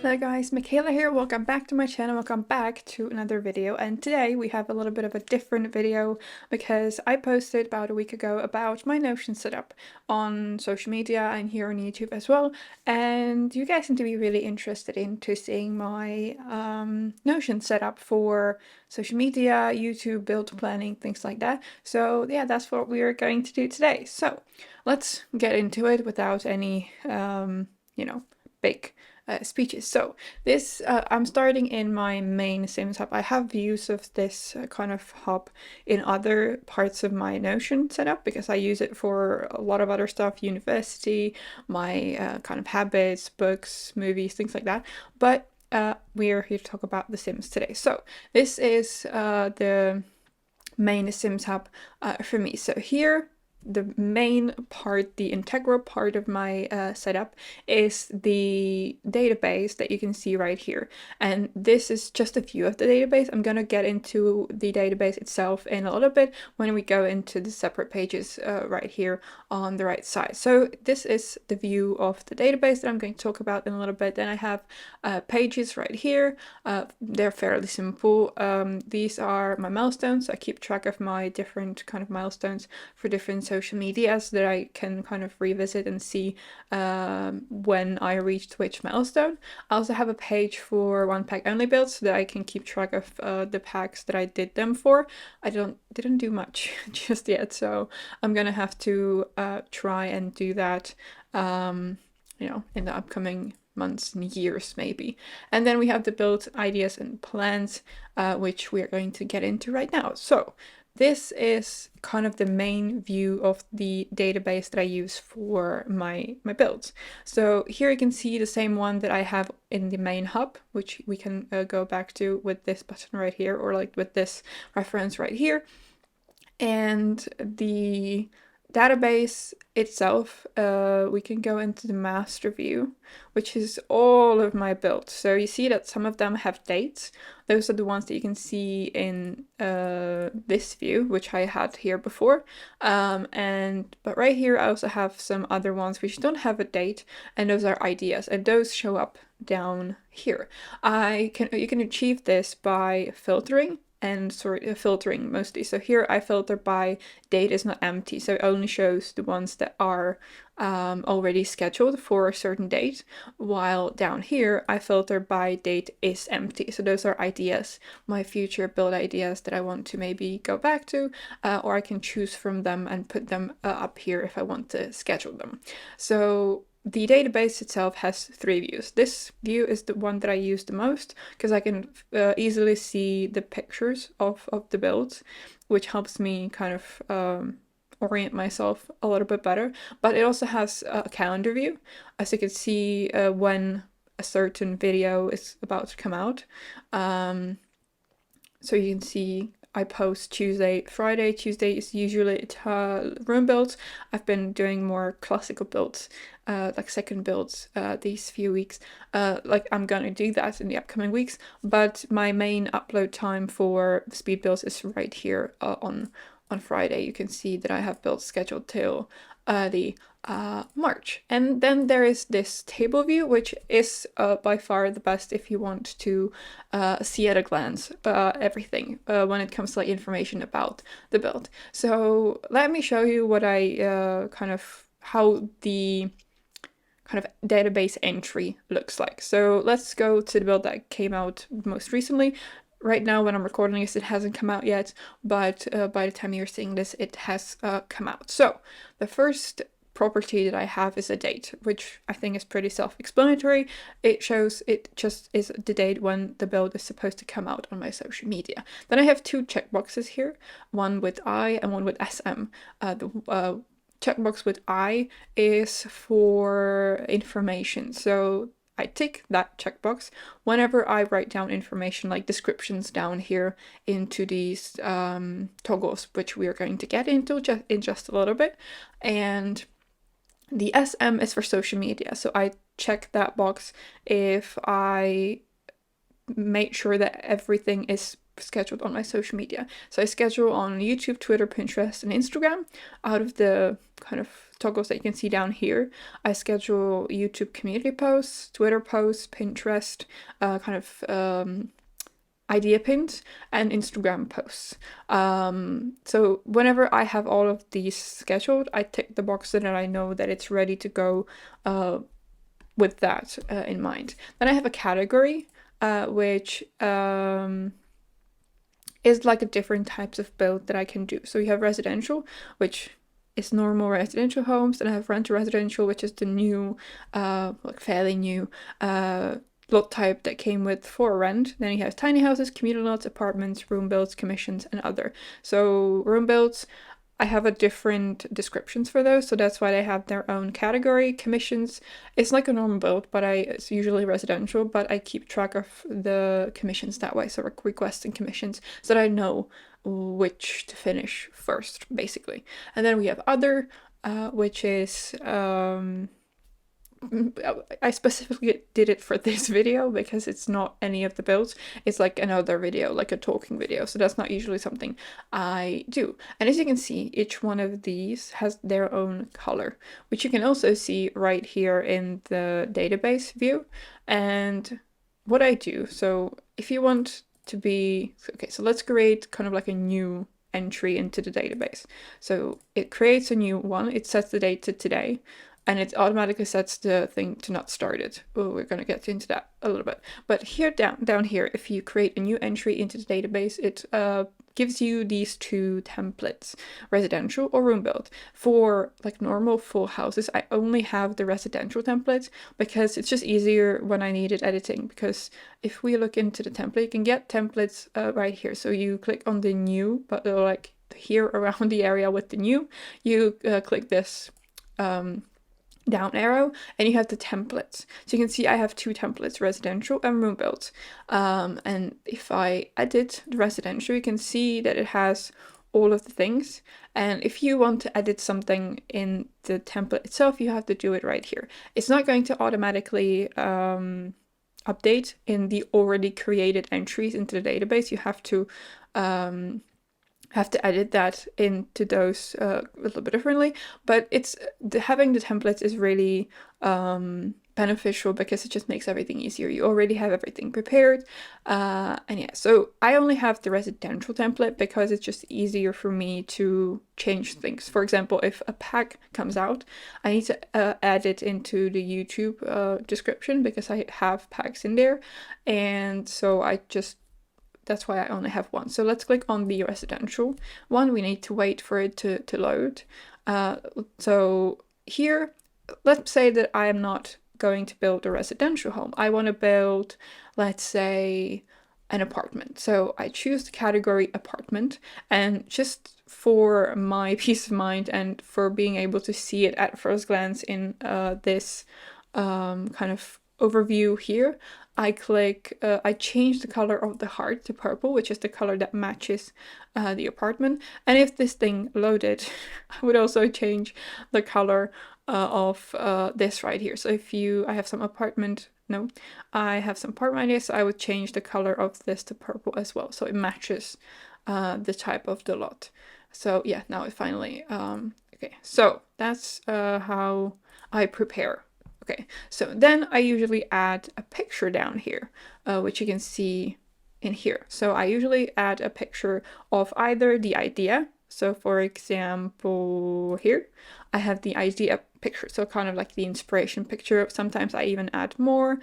Hello guys, Michaela here. Welcome back to my channel. Welcome back to another video. And today we have a little bit of a different video because I posted about a week ago about my Notion setup on social media and here on YouTube as well. And you guys seem to be really interested into seeing my Notion setup for social media, YouTube, build planning, things like that. So yeah, that's what we're going to do today. So let's get into it without any, big speeches. So this, I'm starting in my main Sims hub. I have views of this kind of hub in other parts of my Notion setup because I use it for a lot of other stuff, university, my kind of habits, books, movies, things like that. But we're here to talk about The Sims today. So this is the main Sims hub for me. So here the main part, the integral part of my setup is the database that you can see right here. And this is just a view of the database. I'm gonna get into the database itself in a little bit when we go into the separate pages right here on the right side. So this is the view of the database that I'm going to talk about in a little bit. Then I have pages right here. They're fairly simple. These are my milestones. I keep track of my different kind of milestones for different social media so that I can kind of revisit and see when I reached which milestone. I also have a page for one pack only builds so that I can keep track of the packs that I did them for. I didn't do much just yet, so I'm gonna have to try and do that in the upcoming months and years maybe. And then we have the build ideas and plans, which we are going to get into right now. So this is kind of the main view of the database that I use for my builds. So here you can see the same one that I have in the main hub, which we can go back to with this button right here, or like with this reference right here. And the database itself, we can go into the master view, which is all of my builds. So you see that some of them have dates. Those are the ones that you can see in this view, which I had here before. But right here I also have some other ones which don't have a date, and those are ideas, and those show up down here. You can achieve this by filtering and filtering mostly. So here I filter by date is not empty, so it only shows the ones that are already scheduled for a certain date, while down here I filter by date is empty. So those are ideas, my future build ideas that I want to maybe go back to, or I can choose from them and put them up here if I want to schedule them. So the database itself has three views. This view is the one that I use the most because I can easily see the pictures of the builds, which helps me kind of orient myself a little bit better. But it also has a calendar view, as you can see when a certain video is about to come out. So you can see I post Tuesday, Friday. Tuesday is usually room builds. I've been doing more classical builds, like second builds these few weeks. Like I'm gonna do that in the upcoming weeks, but my main upload time for the speed builds is right here on Friday. You can see that I have builds scheduled till early March. And then there is this table view, which is by far the best if you want to see at a glance everything when it comes to like information about the build. So let me show you what I how the kind of database entry looks like. So let's go to the build that came out most recently. Right now when I'm recording this, it hasn't come out yet, but by the time you're seeing this, it has come out. So the first property that I have is a date, which I think is pretty self-explanatory. It shows it just is the date when the build is supposed to come out on my social media. Then I have two checkboxes here, one with I and one with SM. The checkbox with I is for information. So I tick that checkbox whenever I write down information like descriptions down here into these toggles, which we are going to get into in just a little bit. And the SM is for social media. So I check that box if I make sure that everything is scheduled on my social media. So I schedule on YouTube, Twitter, Pinterest, and Instagram out of the kind of toggles that you can see down here. I schedule YouTube community posts, Twitter posts, Pinterest, kind of idea pins, and Instagram posts. So whenever I have all of these scheduled, I tick the box so that I know that it's ready to go with that in mind. Then I have a category, which is like a different types of build that I can do. So you have residential, which is normal residential homes, and I have rental residential, which is the new, like fairly new lot type that came with for rent. Then you have tiny houses, communal lots, apartments, room builds, commissions, and other. So room builds, I have a different descriptions for those, so that's why they have their own category. Commissions, it's like a normal build, but it's usually residential, but I keep track of the commissions that way, so requests and commissions, so that I know which to finish first, basically. And then we have other, which is I specifically did it for this video because it's not any of the builds. It's like another video, like a talking video. So that's not usually something I do. And as you can see, each one of these has their own color, which you can also see right here in the database view. And what I do, so if you want to be, okay, so let's create kind of like a new entry into the database. So it creates a new one. It sets the date to today, and it automatically sets the thing to not started. Oh, we're going to get into that a little bit. But here down here, if you create a new entry into the database, it gives you these two templates, residential or room build. For like normal full houses, I only have the residential template because it's just easier when I needed editing. Because if we look into the template, you can get templates right here. So you click on the new, but like here around the area with the new, you click this down arrow, and you have the templates. So you can see I have two templates, residential and room builds. And if I edit the residential, you can see that it has all of the things. And if you want to edit something in the template itself, you have to do it right here. It's not going to automatically update in the already created entries into the database. You have to edit that into those a little bit differently, but having the templates is really beneficial because it just makes everything easier. You already have everything prepared, and yeah, so I only have the residential template because it's just easier for me to change things. For example, if a pack comes out, I need to add it into the YouTube description because I have packs in there, and so that's why I only have one. So let's click on the residential one. We need to wait for it to load. So here, let's say that I am not going to build a residential home. I want to build, let's say, an apartment. So I choose the category apartment, and just for my peace of mind and for being able to see it at first glance in this kind of overview here, I change the color of the heart to purple, which is the color that matches the apartment. And if this thing loaded, I would also change the color of this right here. So if I have some apartment ideas, so I would change the color of this to purple as well, so it matches the type of the lot. So yeah, now it finally, okay, so that's how I prepare. Okay, so then I usually add a picture down here, which you can see in here. So I usually add a picture of either the idea. So for example, here I have the idea picture, so kind of like the inspiration picture. Sometimes I even add more,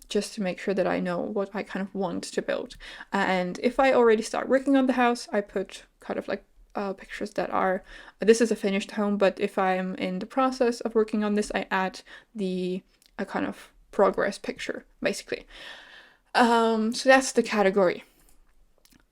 just to make sure that I know what I kind of want to build. And if I already start working on the house, I put kind of like pictures that are, this is a finished home, but if I'm in the process of working on this, I add the kind of progress picture, basically. So that's the category.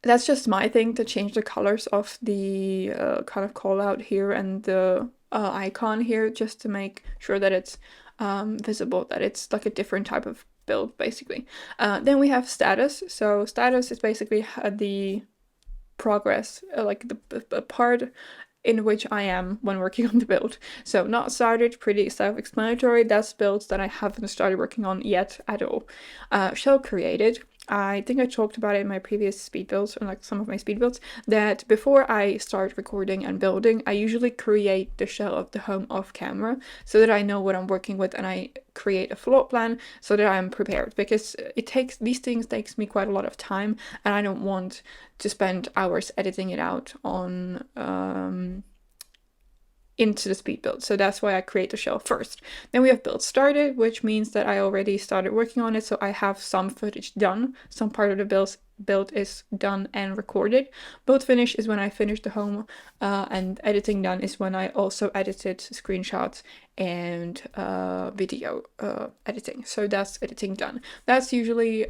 That's just my thing to change the colors of the kind of call out here and the icon here, just to make sure that it's visible, that it's like a different type of build, basically. Then we have status. So status is basically the progress, like the part in which I am when working on the build. So not started, pretty self-explanatory. That's builds that I haven't started working on yet at all. Shell created. I think I talked about it in my previous speed builds, or like some of my speed builds, that before I start recording and building, I usually create the shell of the home off camera so that I know what I'm working with, and I create a floor plan so that I'm prepared, because these things takes me quite a lot of time, and I don't want to spend hours editing it out on into the speed build. So that's why I create the shell first. Then we have build started, which means that I already started working on it. So I have some footage done. Some part of the build is done and recorded. Build finish is when I finish the home, and editing done is when I also edited screenshots and video editing. So that's editing done. That's usually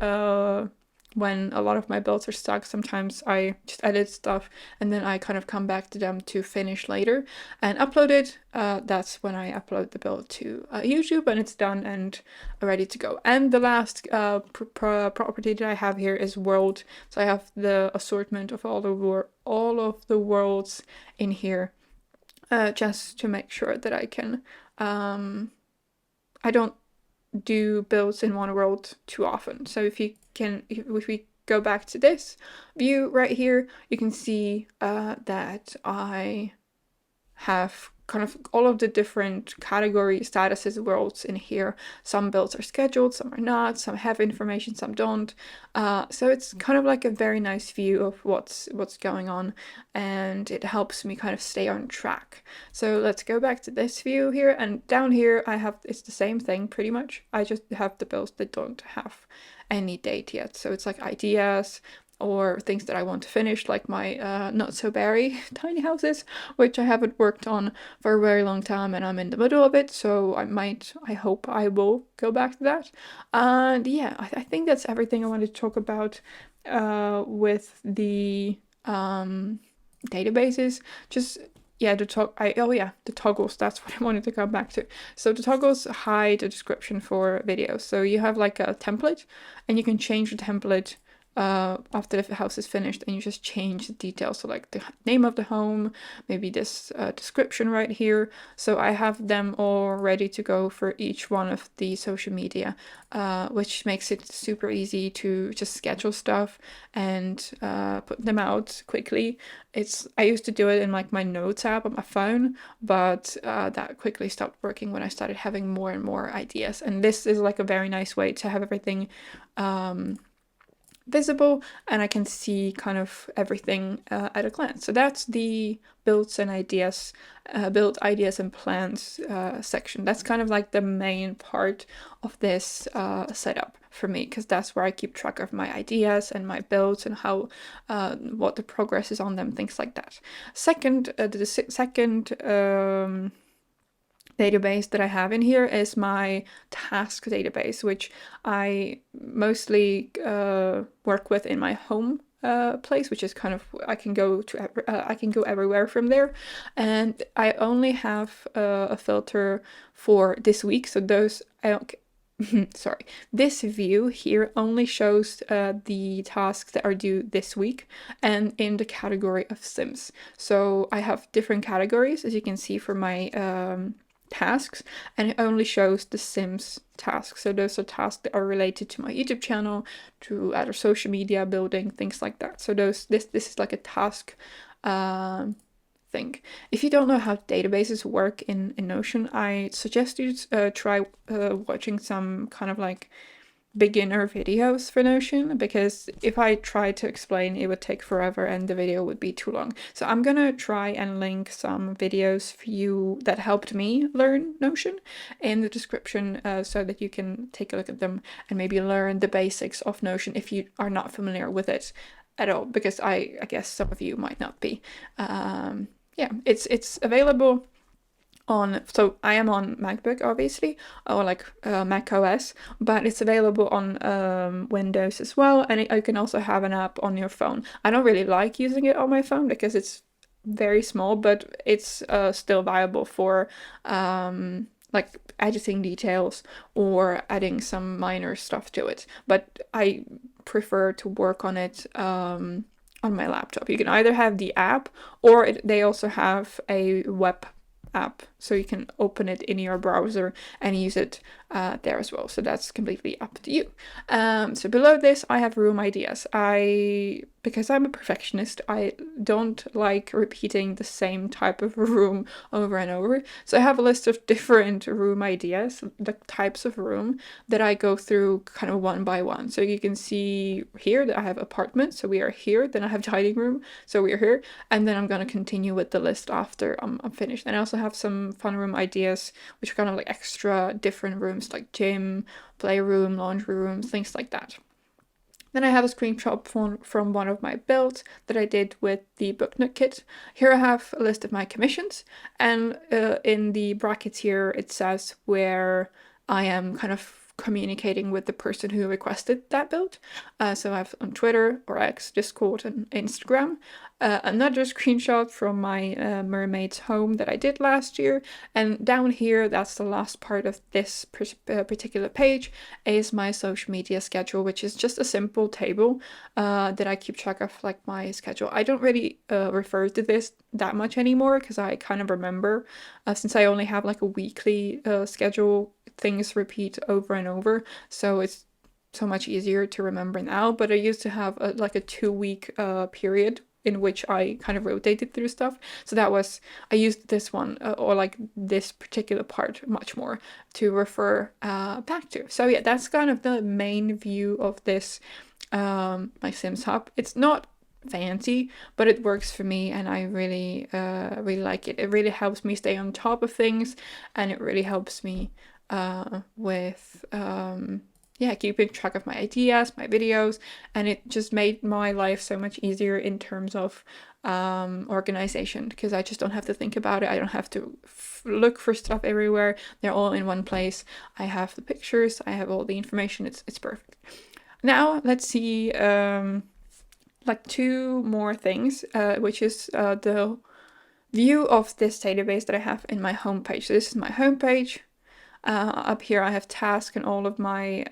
when a lot of my builds are stuck. Sometimes I just edit stuff and then I kind of come back to them to finish later and upload it. That's when I upload the build to YouTube, and it's done and ready to go. And the last property that I have here is world. So I have the assortment of all of the worlds in here, just to make sure that I can I don't do builds in one world too often. So if we go back to this view right here, you can see that I have kind of all of the different category statuses worlds in here. Some builds are scheduled, some are not, some have information, some don't. So it's kind of like a very nice view of what's going on, and it helps me kind of stay on track. So let's go back to this view here, and down here it's the same thing pretty much. I just have the builds that don't have any date yet. So it's like ideas or things that I want to finish, like my not so berry tiny houses, which I haven't worked on for a very long time, and I'm in the middle of it, so I hope I will go back to that. And yeah, I think that's everything I wanted to talk about with the databases. Just yeah, the toggles, that's what I wanted to come back to. So the toggles hide a description for videos. So you have like a template, and you can change the template after the house is finished, and you just change the details. So like the name of the home, maybe this description right here. So I have them all ready to go for each one of the social media, which makes it super easy to just schedule stuff and put them out quickly. I used to do it in like my notes app on my phone, but that quickly stopped working when I started having more and more ideas. And this is like a very nice way to have everything visible, and I can see kind of everything at a glance. So that's the build ideas and plans section. That's kind of like the main part of this setup for me, because that's where I keep track of my ideas and my builds and how what the progress is on them, things like that. The second database that I have in here is my task database, which I mostly work with in my home place, which is kind of I can go everywhere from there, and I only have a filter for this week. So those I don't. Sorry, this view here only shows the tasks that are due this week and in the category of Sims. So I have different categories, as you can see, for my tasks, and it only shows the Sims tasks. So those are tasks that are related to my YouTube channel, to other social media, building, things like that. So this is like a task thing. If you don't know how databases work in Notion, I suggest you try watching some kind of like beginner videos for Notion, because if I tried to explain, it would take forever and the video would be too long. So I'm gonna try and link some videos for you that helped me learn Notion in the description, so that you can take a look at them and maybe learn the basics of Notion if you are not familiar with it at all, because I guess some of you might not be. Yeah, it's available so I am on MacBook, obviously, or like Mac OS, but it's available on Windows as well, and you can also have an app on your phone. I don't really like using it on my phone because it's very small, but it's still viable for like editing details or adding some minor stuff to it. But I prefer to work on it on my laptop. You can either have the app, or they also have a web app, so you can open it in your browser and use it there as well. So that's completely up to you. So below this, I have room ideas. Because I'm a perfectionist, I don't like repeating the same type of room over and over. So I have a list of different room ideas, the types of room that I go through kind of one by one. So you can see here that I have apartment, so we are here. Then I have dining room, so we are here. And then I'm going to continue with the list after I'm finished. And I also have some fun room ideas, which are kind of like extra different rooms, like gym, playroom, laundry room, things like that. Then I have a screenshot from one of my builds that I did with the booknote kit. Here I have a list of my commissions, and in the brackets here it says where I am kind of communicating with the person who requested that build. So I have on Twitter or X, Discord, and Instagram. Another screenshot from my mermaid's home that I did last year. And down here, that's the last part of this particular page, is my social media schedule, which is just a simple table that I keep track of, like my schedule. I don't really refer to this that much anymore because I kind of remember, since I only have like a weekly schedule, things repeat over and over. So it's so much easier to remember now. But I used to have like a 2-week period in which I kind of rotated through stuff. So I used this one or like this particular part much more to refer back to. So yeah, that's kind of the main view of this, my Sims hub. It's not fancy, but it works for me, and I really like it. It really helps me stay on top of things, and it really helps me with keeping track of my ideas, my videos, and it just made my life so much easier in terms of organization, because I just don't have to think about it. I don't have to look for stuff everywhere. They're all in one place. I have the pictures, I have all the information. It's perfect. Now let's see like 2 more things, which is the view of this database that I have in my homepage. So this is my homepage. Up here I have tasks and all of my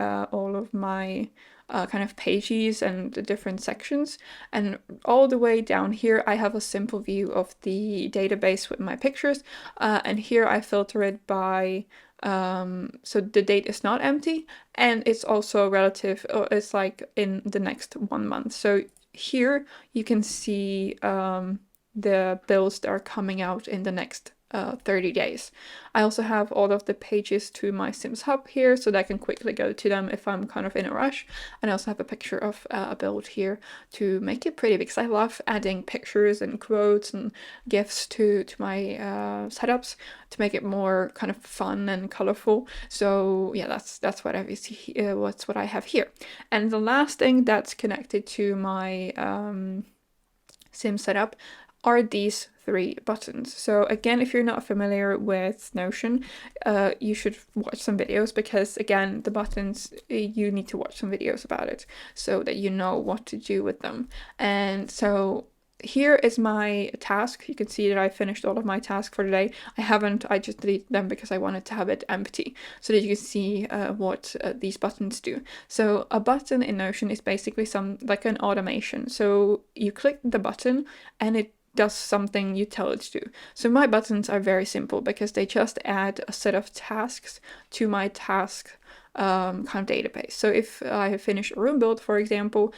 kind of pages and the different sections, and all the way down here I have a simple view of the database with my pictures, and here I filter it by so the date is not empty, and it's also relative, it's like in the next 1 month. So here you can see the builds that are coming out in the next 30 days. I also have all of the pages to my Sims hub here, so that I can quickly go to them if I'm kind of in a rush. And I also have a picture of a build here to make it pretty, because I love adding pictures and quotes and GIFs to my setups to make it more kind of fun and colorful. So yeah, that's what I have here. And the last thing that's connected to my Sim setup are these 3 buttons. So again, if you're not familiar with Notion, you should watch some videos, because again, the buttons, you need to watch some videos about it so that you know what to do with them. And so here is my task. You can see that I finished all of my tasks for the day. I just deleted them because I wanted to have it empty so that you can see what these buttons do. So a button in Notion is basically like an automation. So you click the button and it does something you tell it to do. So my buttons are very simple because they just add a set of tasks to my task kind of database. So if I finish a room build, for example,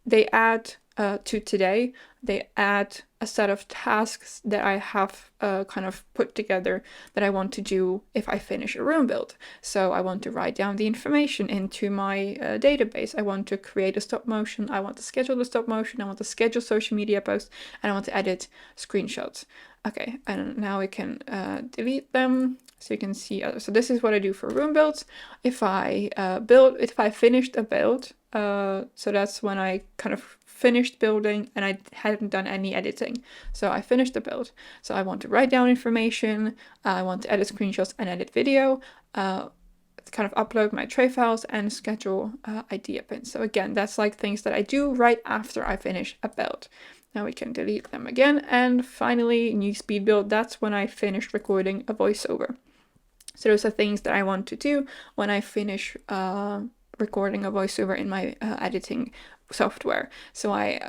they add to today, they add a set of tasks that I have kind of put together that I want to do if I finish a room build. So I want to write down the information into my database. I want to create a stop motion. I want to schedule the stop motion. I want to schedule social media posts, and I want to edit screenshots. Okay, and now we can delete them. So you can see, so this is what I do for room builds. If I finished a build, so that's when I kind of finished building and I hadn't done any editing. So I finished the build. So I want to write down information, I want to edit screenshots and edit video, kind of upload my tray files and schedule idea pins. So again, that's like things that I do right after I finish a build. Now we can delete them again. And finally, new speed build. That's when I finished recording a voiceover. So those are things that I want to do when I finish recording a voiceover in my editing software. So I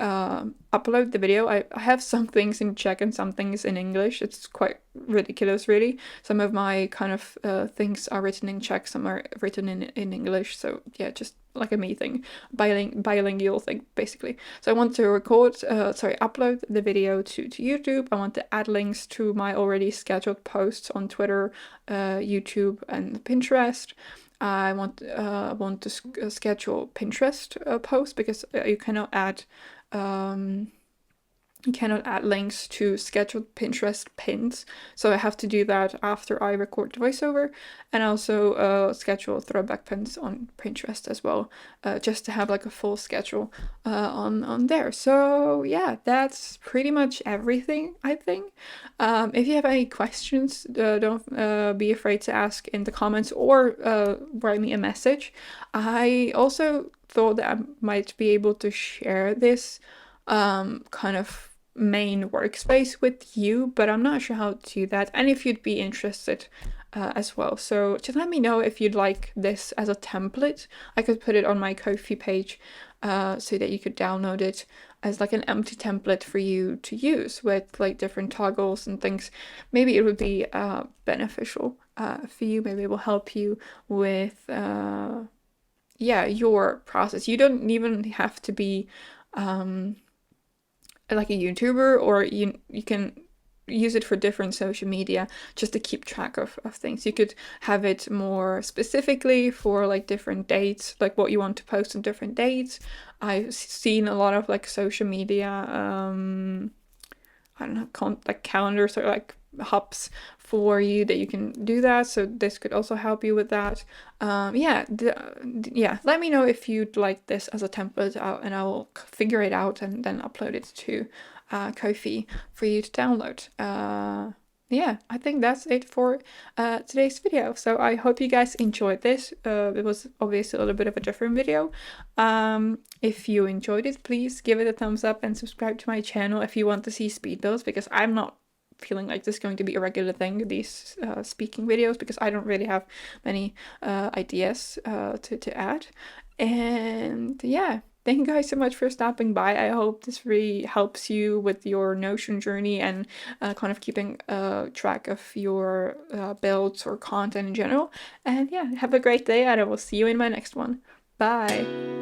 upload the video. I have some things in Czech and some things in English. It's quite ridiculous, really. Some of my kind of things are written in Czech, some are written in English. So yeah, just like a me thing, bilingual thing, basically. So I want to upload the video to YouTube. I want to add links to my already scheduled posts on Twitter, YouTube, and Pinterest. I want to schedule Pinterest posts because you cannot add links to scheduled Pinterest pins. So I have to do that after I record the voiceover, and also schedule throwback pins on Pinterest as well, just to have like a full schedule on there. So yeah, that's pretty much everything, I think. If you have any questions, don't be afraid to ask in the comments or write me a message. I also thought that I might be able to share this kind of main workspace with you, but I'm not sure how to do that, and if you'd be interested as well. So just let me know if you'd like this as a template. I could put it on my Ko-fi page so that you could download it as like an empty template for you to use with like different toggles and things. Maybe it would be beneficial for you. Maybe it will help you with your process. You don't even have to be like a YouTuber, or you can use it for different social media just to keep track of things. You could have it more specifically for like different dates, like what you want to post on different dates. I've seen a lot of like social media I don't know, like calendars or like hubs for you that you can do that. So this could also help you with that. Let me know if you'd like this as a template, and I will figure it out and then upload it to Ko-fi for you to download. I think that's it for today's video. So I hope you guys enjoyed this. It was obviously a little bit of a different video. If you enjoyed it, please give it a thumbs up and subscribe to my channel if you want to see speed builds, because I'm not feeling like this is going to be a regular thing, these speaking videos, because I don't really have many ideas to add. And yeah, thank you guys so much for stopping by. I hope this really helps you with your Notion journey and kind of keeping track of your builds or content in general. And yeah, have a great day, and I will see you in my next one. Bye!